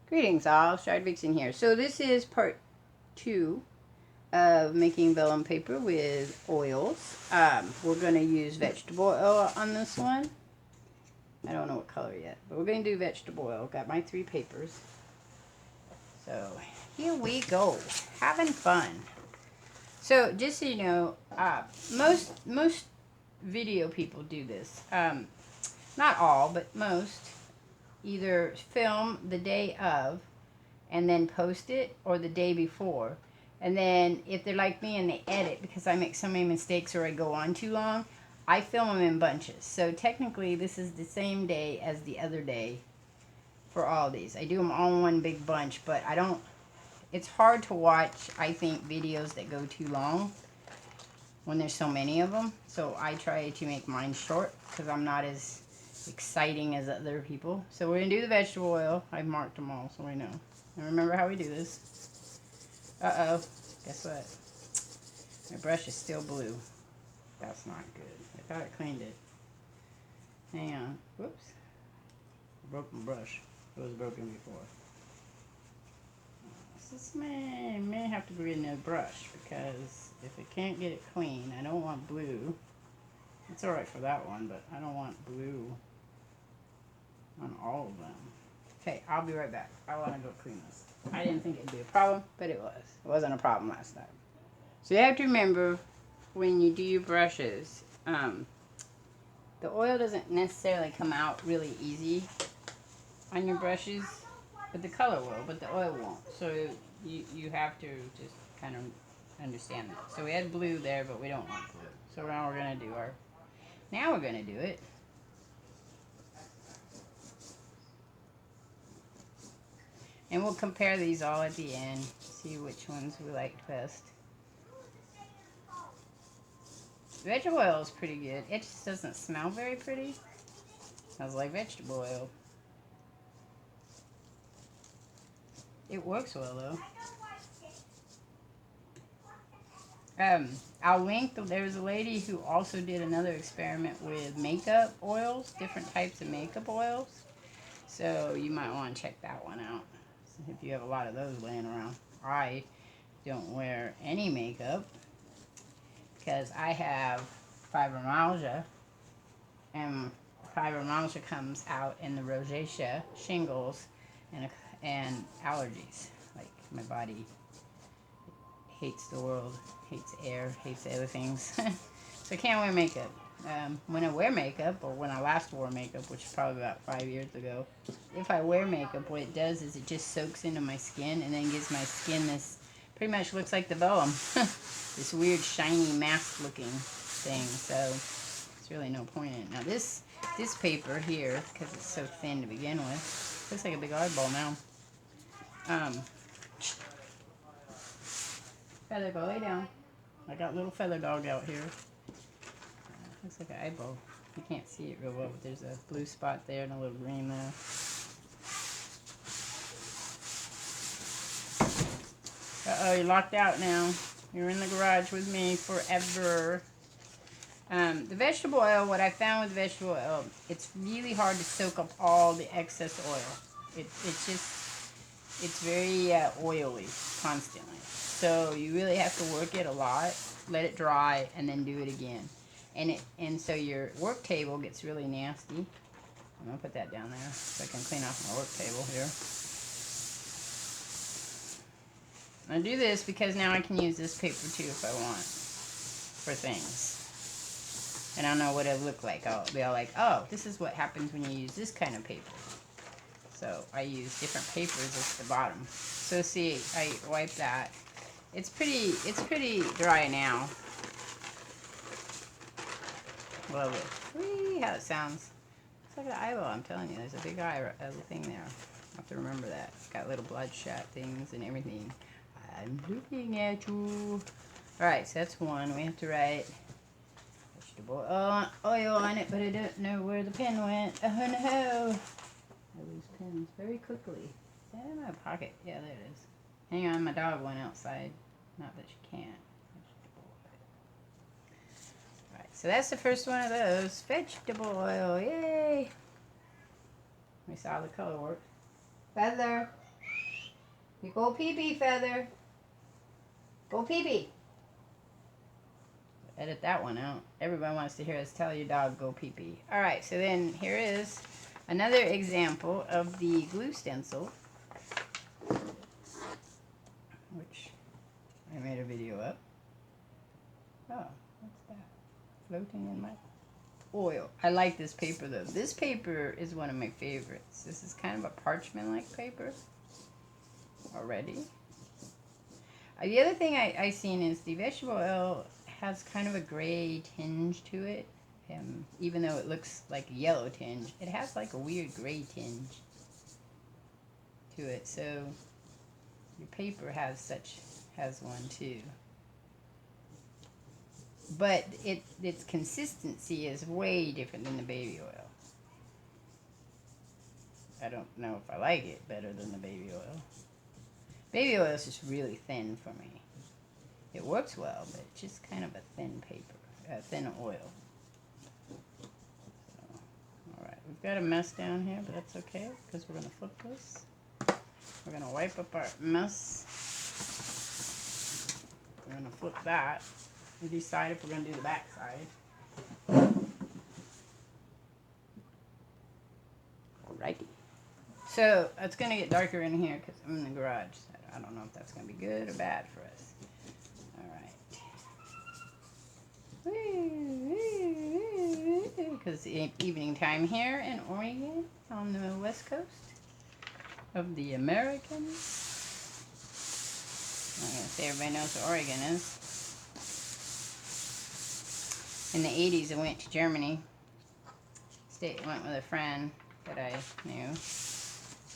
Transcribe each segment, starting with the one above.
Greetings all, Shardvixen here. So this is part 2 of making vellum paper with oils. We're going to use vegetable oil on this one. I don't know what color yet, but we're going to do vegetable oil. Got my 3 papers. So here we go, having fun. So just so you know, most video people do this. Not all, but most. Either film the day of and then post it, or the day before. And then if they're like me and they edit, because I make so many mistakes or I go on too long, I film them in bunches. So technically this is the same day as the other day for all these. I do them all in one big bunch, but I don't, it's hard to watch, I think, videos that go too long when there's so many of them. So I try to make mine short because I'm not as exciting as other people. So we're gonna do the vegetable oil. I've marked them all so we know. And remember how we do this. Uh-oh, guess what? My brush is still blue. That's not good. I thought I cleaned it. Hang on. Whoops. I broke my brush. It was broken before. This may have to be a new brush, because if it can't get it clean, I don't want blue. It's alright for that one, but I don't want blue on all of them. Okay, I'll be right back. I want to go clean this. I didn't think it'd be a problem, but it was. It wasn't a problem last time. So you have to remember, when you do your brushes, the oil doesn't necessarily come out really easy on your brushes, but the color will, but the oil won't. So you have to just kind of understand that. So we had blue there, but we don't want blue. So now we're going to do our, now we're going to do it. And we'll compare these all at the end, see which ones we liked best. Vegetable oil is pretty good. It just doesn't smell very pretty. Smells like vegetable oil. It works well though. I'll link, there was a lady who also did another experiment with makeup oils, different types of makeup oils. So you might want to check that one out if you have a lot of those laying around. I don't wear any makeup because I have fibromyalgia, and fibromyalgia comes out in the rosacea, shingles, and allergies. Like, my body hates the world, hates air, hates other things. So I can't wear makeup. When I wear makeup, or when I last wore makeup, which is probably about 5 years ago, if I wear makeup, what it does is it just soaks into my skin and then gives my skin this, pretty much looks like the vellum, this weird shiny mask looking thing. So there's really no point in it. Now this paper here, because it's so thin to begin with, looks like a big eyeball now. Feather, go lay down. I got little feather dog out here. Looks like an eyeball. You can't see it real well, but there's a blue spot there and a little green there. Uh-oh, you're locked out now. You're in the garage with me forever. The vegetable oil, what I found with vegetable oil, it's really hard to soak up all the excess oil. It's very oily constantly. So you really have to work it a lot, let it dry, and then do it again. And so your work table gets really nasty. I'm going to put that down there so I can clean off my work table here. I do this because now I can use this paper too if I want for things. And I don't know what it'll look like. I'll be all like, oh, this is what happens when you use this kind of paper. So I use different papers at the bottom. So see, I wipe that. It's pretty dry now. Love it. Whee, how it sounds. It's like an eyeball, I'm telling you. There's a big eye thing there. I have to remember that. It's got little bloodshot things and everything. I'm looking at you. Alright, so that's one. We have to write vegetable oil on it, but I don't know where the pen went. Oh no. I lose pens very quickly. Is that in my pocket? Yeah, there it is. Hang on, my dog went outside. Not that she can't. Alright, so that's the first one of those. Vegetable oil, yay! We saw the color work. Feather, You go pee-pee, Feather. Go pee-pee. Edit that one out. Everybody wants to hear us tell your dog go pee-pee. Alright, so then here is another example of the glue stencil, which I made a video of. Oh, what's that? Floating in my oil. I like this paper though. This paper is one of my favorites. This is kind of a parchment-like paper already. The other thing I seen is the vegetable oil has kind of a gray tinge to it. Even though it looks like a yellow tinge, it has like a weird gray tinge to it. So your paper has one too. But its consistency is way different than the baby oil. I don't know if I like it better than the baby oil. Baby oil is just really thin for me. It works well, but it's just kind of a thin paper, thin oil. So, alright, we've got a mess down here, but that's okay, because we're going to flip this. We're going to wipe up our mess. We're going to flip that. We decide if we're going to do the back side. Alrighty. So, it's going to get darker in here because I'm in the garage. I don't know if that's going to be good or bad for us. Alright. Because it's evening time here in Oregon on the west coast of the Americans. I'm going to say everybody knows what Oregon is. In the 80s, I went to Germany. Went with a friend that I knew.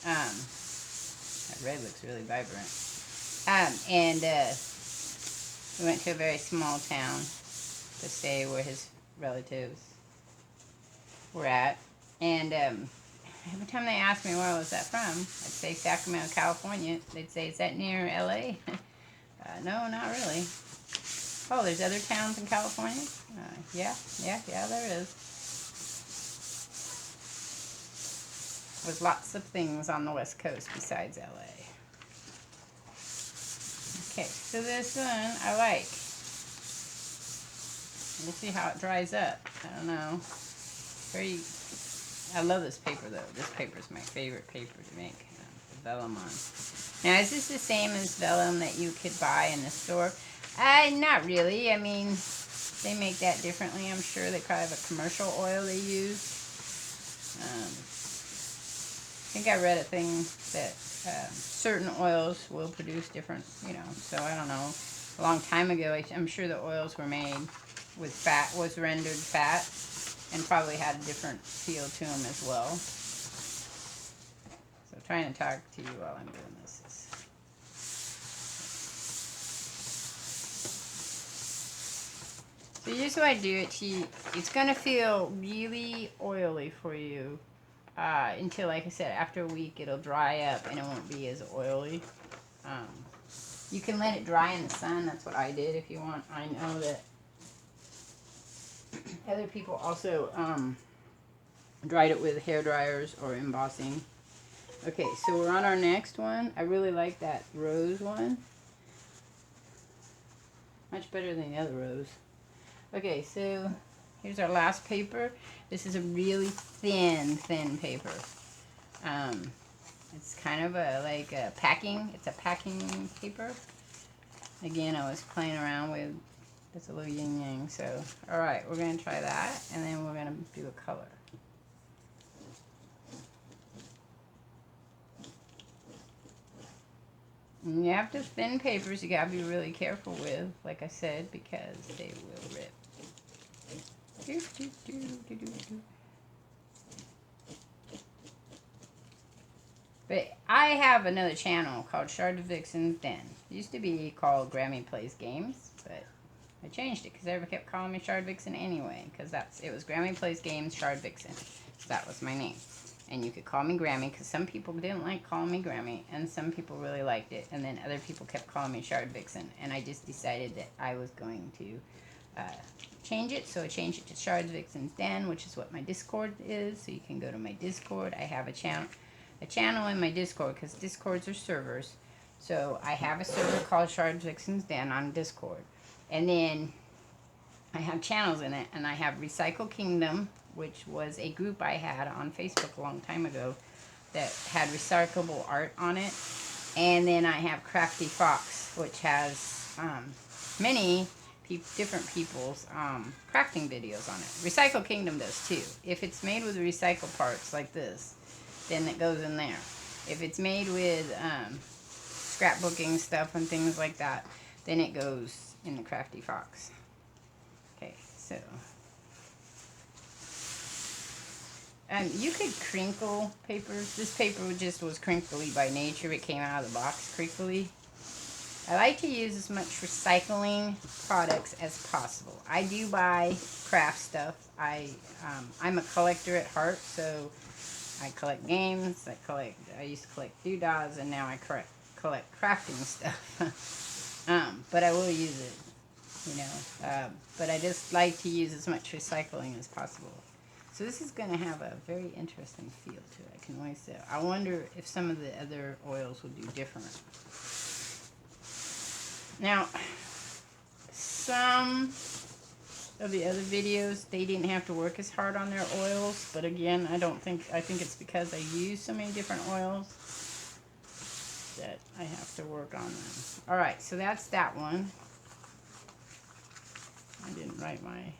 That red looks really vibrant. We went to a very small town to stay where his relatives were at. And every time they asked me where was that from, I'd say Sacramento, California. They'd say, is that near LA? No, not really. Oh, there's other towns in California? Yeah, there is. There's lots of things on the West Coast besides LA. Okay, so this one I like. We'll see how it dries up. I don't know. I love this paper though. This paper is my favorite paper to make the vellum on. Now, is this the same as vellum that you could buy in the store? Not really. I mean, they make that differently. I'm sure they probably have a commercial oil they use. I think I read a thing that certain oils will produce different, so I don't know. A long time ago, I'm sure the oils were made with fat, was rendered fat, and probably had a different feel to them as well. So trying to talk to you while I'm doing this. So here's what I do it to you. It's going to feel really oily for you until, like I said, after a week it'll dry up and it won't be as oily. You can let it dry in the sun. That's what I did if you want. I know that other people also dried it with hair dryers or embossing. Okay, so we're on our next one. I really like that rose one. Much better than the other rose. Okay, so here's our last paper. This is a really thin paper. It's kind of like a packing. It's a packing paper. Again, I was playing around with just a little yin yang. So, all right, we're gonna try that, and then we're gonna do a color. And you have to thin papers. You gotta be really careful with, like I said, because they will rip. But I have another channel called Shardvixen Then. It used to be called Grammy Plays Games, but I changed it because everybody kept calling me Shardvixen anyway, because it was Grammy Plays Games Shardvixen. So that was my name. And you could call me Grammy, because some people didn't like calling me Grammy, and some people really liked it, and then other people kept calling me Shardvixen, and I just decided that I was going to change it, so I changed it to Shardvixen Den, which is what my Discord is, so you can go to my Discord. I have a channel in my Discord, because Discords are servers, So I have a server called Shardvixen's Den on Discord. And then I have channels in it. And I have Recycle Kingdom, which was a group I had on Facebook a long time ago that had recyclable art on it. And then I have Crafty Fox, which has many different people's crafting videos on it. Recycle Kingdom does too. If it's made with recycled parts like this, then it goes in there. If it's made with scrapbooking stuff and things like that, then it goes in the Crafty Fox. Okay, so you could crinkle papers. This paper just was crinkly by nature. It came out of the box crinkly. I like to use as much recycling products as possible. I do buy craft stuff. I'm a collector at heart, so I collect games. I used to collect doodads, and now I collect crafting stuff. But I will use it, you know. But I just like to use as much recycling as possible. So this is going to have a very interesting feel to it. I can always say. I wonder if some of the other oils will do different. Now, some of the other videos, they didn't have to work as hard on their oils, but again, I think it's because I use so many different oils that I have to work on them. Alright, so that's that one. I didn't write my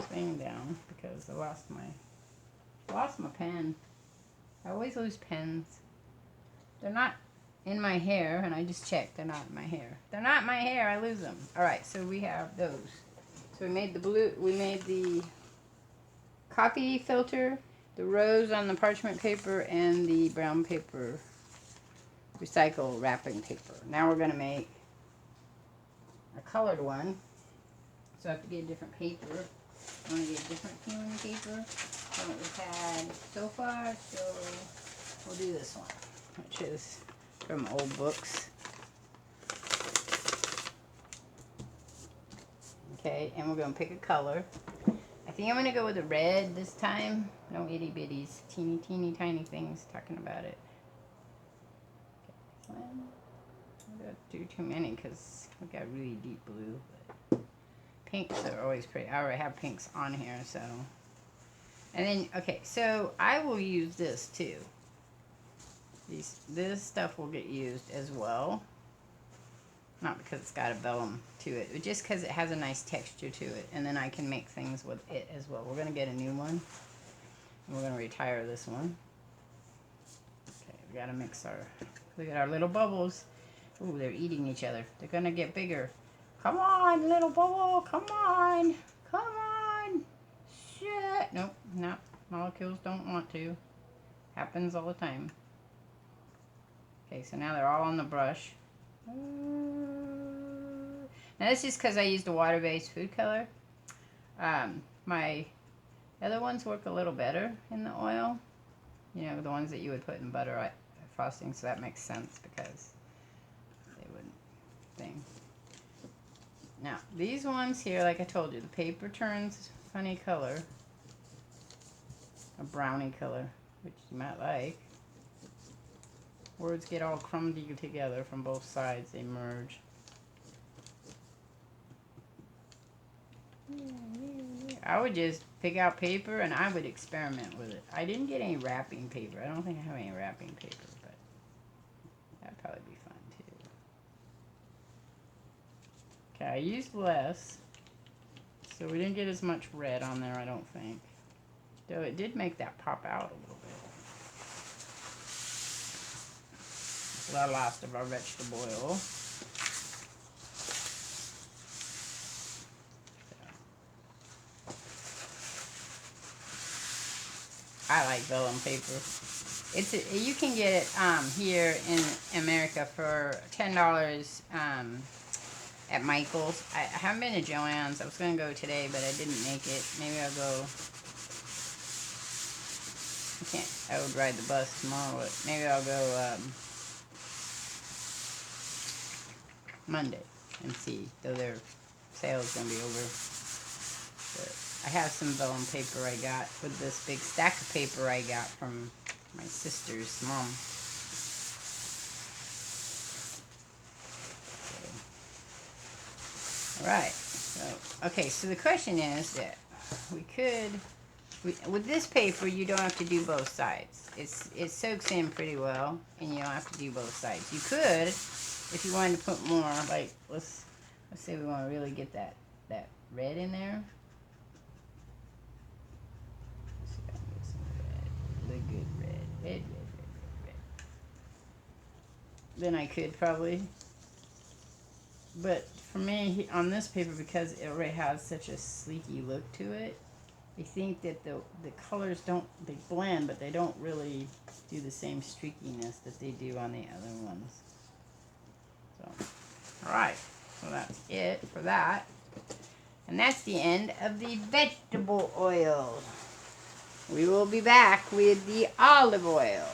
thing down because I lost my pen. I always lose pens. They're not in my hair, and I just checked. They're not in my hair. They're not in my hair. I lose them. All right, so we have those. So we made the blue. We made the coffee filter, the rose on the parchment paper, and the brown paper recycle wrapping paper. Now we're gonna make a colored one. So I have to get a different paper. I want to get a different feeling paper than what we've had so far. So we'll do this one, which is from old books. Okay, and we're going to pick a color. I think I'm going to go with the red this time. No itty bitties, teeny tiny things talking about it. Okay, I don't do too many because we got really deep blue. But pinks are always pretty. I already have pinks on here, so. And then, okay, so I will use this too. This stuff will get used as well. Not because it's got a vellum to it, but just because it has a nice texture to it. And then I can make things with it as well. We're going to get a new one. And we're going to retire this one. Okay, we got to mix our, look at our little bubbles. Ooh, they're eating each other. They're going to get bigger. Come on, little bubble. Come on. Come on. Shit. Nope, no. Molecules don't want to. Happens all the time. Okay, so now they're all on the brush. Now this is because I used a water-based food color. My other ones work a little better in the oil. You know, the ones that you would put in butter frosting, so that makes sense because they wouldn't thing. Now, these ones here, like I told you, the paper turns funny color. A brownie color, which you might like. Words get all crummy together from both sides. They merge. I would just pick out paper and I would experiment with it. I didn't get any wrapping paper. I don't think I have any wrapping paper, but that'd probably be fun too. Okay, I used less, so we didn't get as much red on there, I don't think. Though it did make that pop out a little bit. The last of our vegetable oil. I like vellum paper. You can get it here in America for $10 at Michael's. I haven't been to Joann's. I was going to go today, but I didn't make it. Maybe I'll go. I would ride the bus tomorrow, but maybe I'll go Monday and see, though their sale is going to be over. But I have some vellum paper I got with this big stack of paper I got from my sister's mom. Right. So, okay, so the question is that with this paper, you don't have to do both sides. It soaks in pretty well, and you don't have to do both sides. You could, if you wanted to put more, like, let's say we want to really get that red in there. Let's see if I can get some red. The good red. Red. Then I could probably, but for me, on this paper, because it already has such a sleeky look to it, I think that the colors they blend, but they don't really do the same streakiness that they do on the other ones. So, alright, so that's it for that. And that's the end of the vegetable oil. We will be back with the olive oil.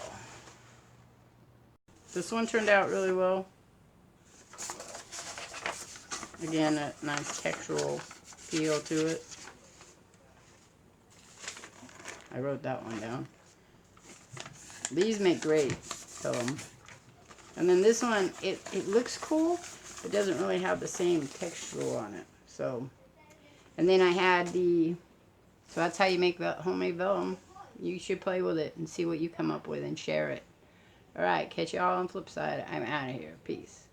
This one turned out really well. Again, a nice textual feel to it. I wrote that one down. These make great film. And then this one, it looks cool, but doesn't really have the same textual on it. So, and then I had so that's how you make homemade vellum. You should play with it and see what you come up with and share it. Alright, catch y'all on the flip side. I'm out of here. Peace.